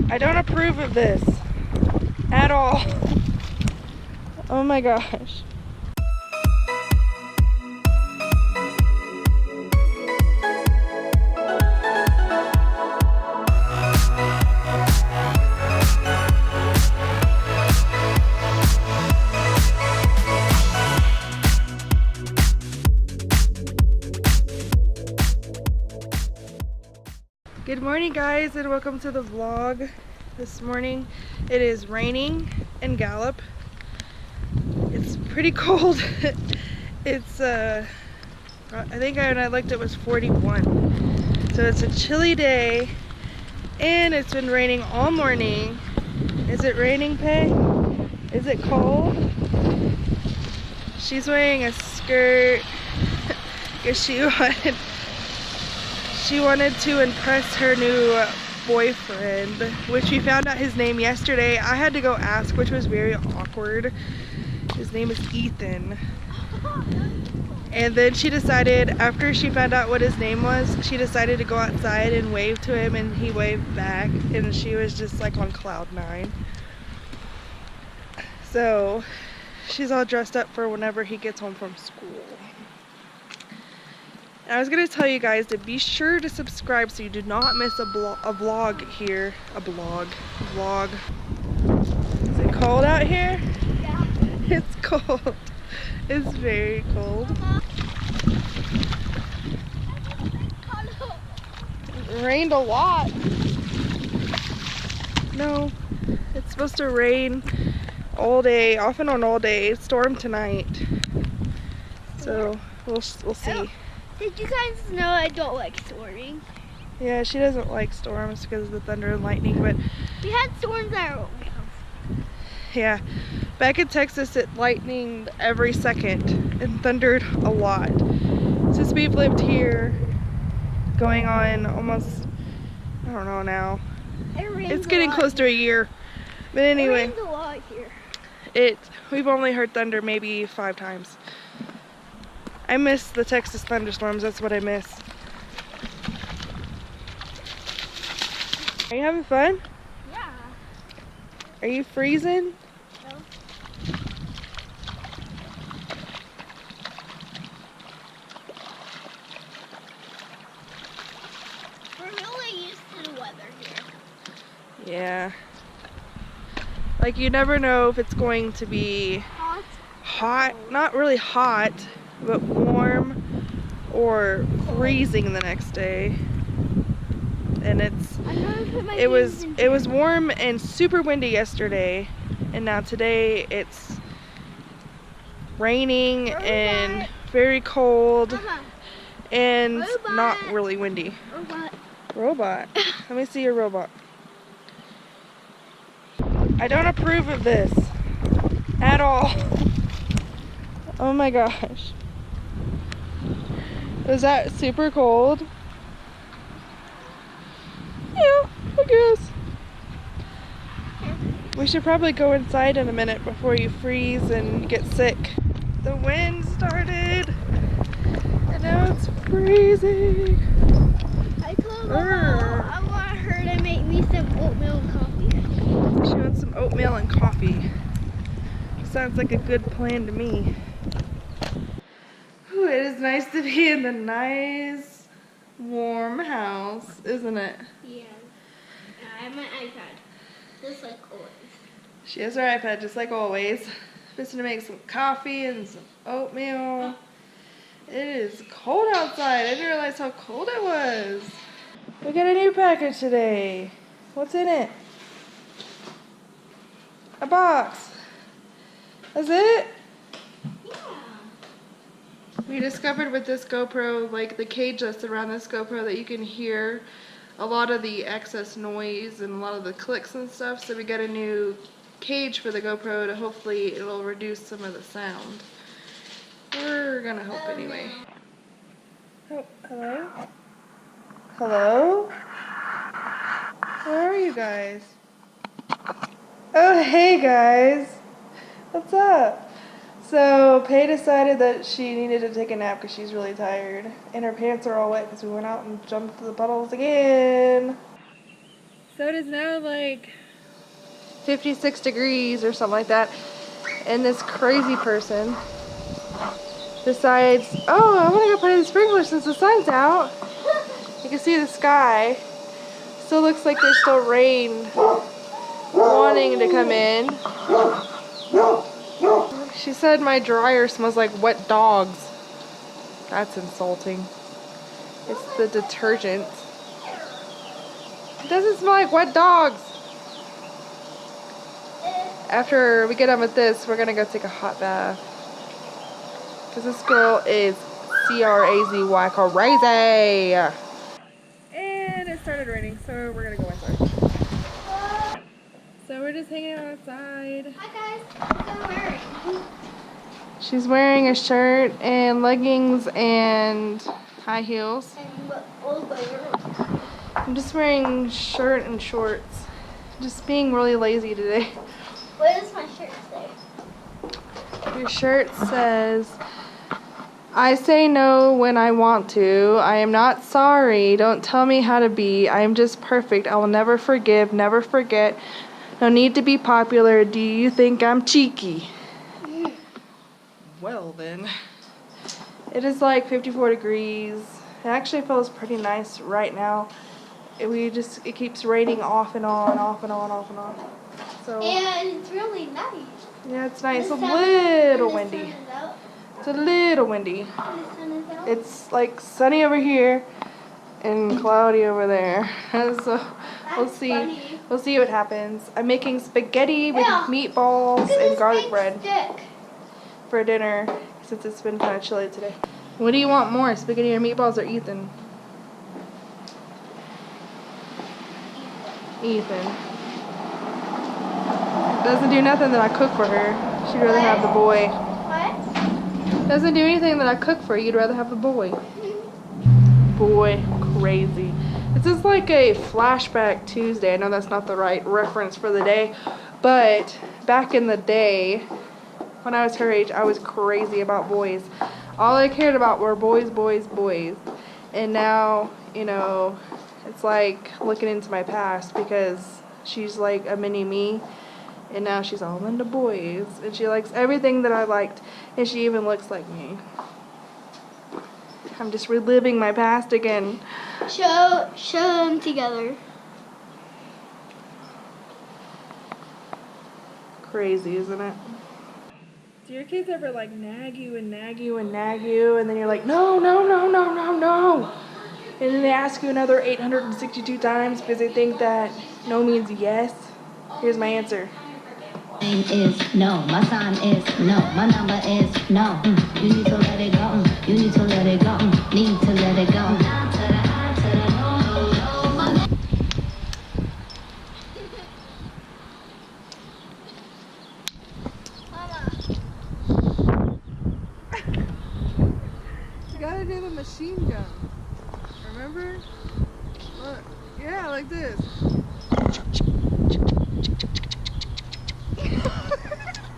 I don't approve of this at all. Oh my gosh. Good morning guys, and welcome to the vlog. This morning it is raining in Gallup. It's pretty cold. It's I think when I looked it was 41. So it's a chilly day and it's been raining all morning. Is it raining, Pay? Is it cold? She's wearing a skirt because she wanted to impress her new boyfriend, which we found out his name yesterday. I had to go ask, which was very awkward. His name is Ethan. And then she decided, after she found out what his name was, she decided to go outside and wave to him, and he waved back, and she was just like on cloud 9. So she's all dressed up for whenever he gets home from school. I was going to tell you guys to be sure to subscribe so you do not miss a vlog here. A vlog. Is it cold out here? Yeah. It's cold. It's very cold. It rained a lot. No, it's supposed to rain all day, off and on all day. Storm tonight. So we'll see. Did you guys know I don't like storming? Yeah, she doesn't like storms because of the thunder and lightning, but We had storms at our own house. yeah, back in Texas it lightninged every second and thundered a lot. Since we've lived here, going on almost, I don't know now, it's getting close to a year. But anyway, It rains a lot here. We've only heard thunder maybe 5 times. I miss the Texas thunderstorms, that's what I miss. Are you having fun? Yeah. Are you freezing? No. We're really used to the weather here. Yeah. Like, you never know if it's going to be hot, not really hot, but warm or freezing the next day. And it was warm and super windy yesterday, and now today it's raining and very cold and not really windy. Robot. Let me see your robot. I don't approve of this at all. Oh my gosh. Is that super cold? Yeah, I guess. We should probably go inside in a minute before you freeze and get sick. The wind started and now it's freezing. I told Mama I want her to make me some oatmeal and coffee. She wants some oatmeal and coffee. Sounds like a good plan to me. Ooh, it is nice to be in the nice, warm house, isn't it? Yeah. I have my iPad, just like always. She has her iPad just like always. Just to make some coffee and some oatmeal. It is cold outside. I didn't realize how cold it was. We got a new package today. What's in it? A box. That's it? Yeah. We discovered with this GoPro, like the cage that's around this GoPro, that you can hear a lot of the excess noise and a lot of the clicks and stuff. So we got a new cage for the GoPro to hopefully it'll reduce some of the sound. We're gonna hope anyway. Oh, hello? Hello? Where are you guys? Oh, hey guys. What's up? So, Pay decided that she needed to take a nap because she's really tired. And her pants are all wet because we went out and jumped the puddles again. So it is now like 56 degrees or something like that. And this crazy person decides, oh, I want to go put in the sprinkler since the sun's out. You can see the sky. Still looks like there's still rain wanting to come in. She said my dryer smells like wet dogs. That's insulting. It's the detergent. It doesn't smell like wet dogs. After we get done with this, we're gonna go take a hot bath. Because this girl is crazy, crazy. And it started raining, so we're gonna go inside. So we're just hanging out outside. Hi guys, what's I'm wearing? She's wearing a shirt and leggings and high heels. I'm just wearing shirt and shorts. Just being really lazy today. What does my shirt say? Your shirt says, I say no when I want to. I am not sorry. Don't tell me how to be. I am just perfect. I will never forgive, never forget. No need to be popular. Do you think I'm cheeky? Well then. It is like 54 degrees. It actually feels pretty nice right now. It keeps raining off and on, off and on, off and on. So And it's really nice. yeah, it's nice. The It's a sun- little when the windy. sun is out, It's a little windy. when the sun is out. It's like sunny over here and cloudy over there. So we'll That's see. funny. We'll see what happens. I'm making spaghetti with Yeah. meatballs Look at and this garlic big bread stick. for dinner since it's been kind of chilly today. What do you want more, spaghetti or meatballs or Ethan? Ethan. Doesn't do nothing that I cook for her. She'd rather have the boy. What? Doesn't do anything that I cook for her. You'd rather have the boy. Boy, crazy. This is like a flashback Tuesday. I know that's not the right reference for the day, but back in the day, when I was her age, I was crazy about boys. All I cared about were boys, boys, boys. And now, you know, it's like looking into my past because she's like a mini me. And now she's all into boys. And she likes everything that I liked. And she even looks like me. I'm just reliving my past again. Show them together. Crazy, isn't it? Do your kids ever like nag you and nag you and nag you, and then you're like, no, no, no, no, no, no. And then they ask you another 862 times because they think that no means yes? Here's my answer. Name is no, my sign is no, my number is no. You need to let it go. You need to let it go. Need to let it go. Down to the high, to the low, low, low. Mama. You gotta do the machine gun. Remember? Look. Yeah, like this.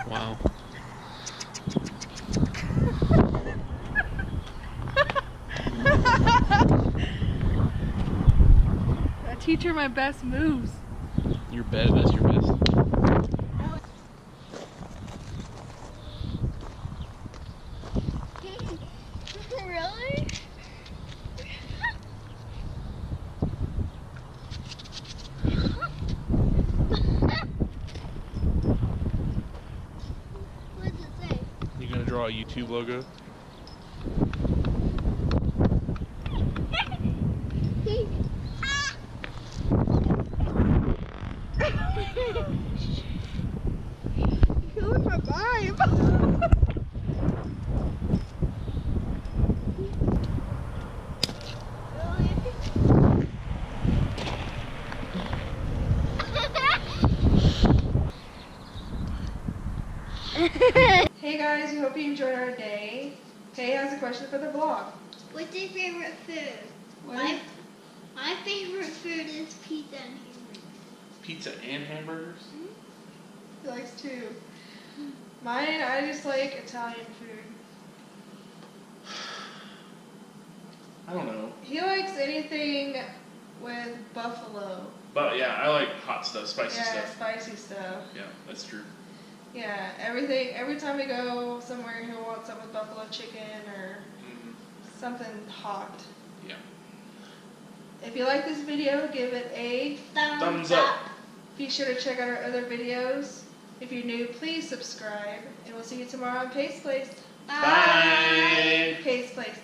Wow. I teach her my best moves. Your best, that's your best. Really? What does it say? You gonna draw a YouTube logo? Killing my vibe. Hey guys, we hope you enjoyed our day. Kay has a question for the vlog. What's your favorite food? What? My favorite food is pizza and hamburgers. Pizza and hamburgers? He likes two. Mine, I just like Italian food. I don't know. He likes anything with buffalo. But yeah, I like hot stuff, spicy Yeah, stuff. spicy stuff. Yeah, that's true. Yeah, everything. Every time we go somewhere, he'll want something with buffalo chicken or Hmm. something hot. Yeah. If you like this video, give it a Thumbs up. Be sure to check out our other videos. If you're new, please subscribe. And we'll see you tomorrow on Pace Place. Bye. Pace Place.